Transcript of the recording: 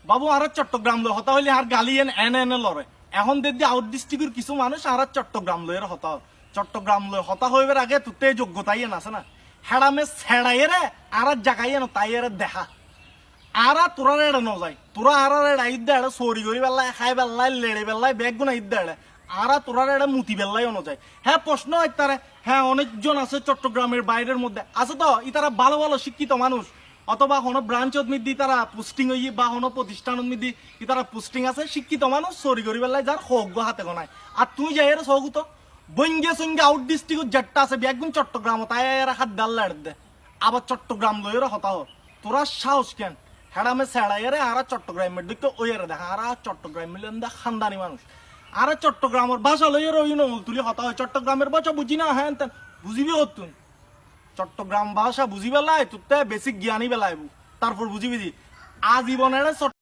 বাবু আর চট্টগ্রাম লয় হতা হইলে আর গালি এনে লড়ে এখন দেখি আউট ডিস্ট্রিক্টের কিছু মানুষ আর চট্টগ্রাম লয়ের হতা চট্টগ্রাম লয় হতা হইবার আগে তুতে যোগ্যতাই আছে না হেড়ামে ছেড়াইয়ে রে আর জাগাই এনো তাই এর দেখা আর তোরা এড়ে ন যায় তোরা আর এড়া ইদ্দা এড়ে সরি করি বেল্লাই খাই বেল্লাই লেড়ে বেল্লাই ব্যাগ গুনা ইদ্দা এড়ে আর তোরা এড়ে মুতি বেল্লাই অন যায় হ্যাঁ প্রশ্ন হয় তারা হ্যাঁ অনেকজন আছে চট্টগ্রামের বাইরের মধ্যে আছে তো ইতারা ভালো ভালো শিক্ষিত মানুষ অথবা কোনো ব্রাঞ্চত মিদি তারা পোস্টিং হই বা কোনো প্রতিষ্ঠানত মিদি তারা পোস্টিং আছে শিক্ষিত মানুষ সরি করি বেল্লাই যার হোক হাতে গনায় আর তুই যাই এর সহগুত বঙ্গে সঙ্গে আউট ডিস্ট্রিক্ট যেটা আছে ব্যাগুন চট্টগ্রাম তাই এর হাত ডাল্লা দে আবার চট্টগ্রাম লয়ের হতা হ তোরা সাহস কেন হেড়ামে ছেড়াইয়ারে আর চট্টগ্রামের দিকে ওইয়ারে দেখা আর চট্টগ্রাম মিলেন দা খানদানি মানুষ আর চট্টগ্রামের ভাষা লইয়ার ওই নমল তুলি হতা হয় চট্টগ্রামের ভাষা বুঝি না হ্যাঁ বুঝিবি হতুন চট্টগ্রাম ভাষা বুঝি বেলায় তুই বেসিক জ্ঞানী বেলায় তারপর বুঝিবি আজীবনের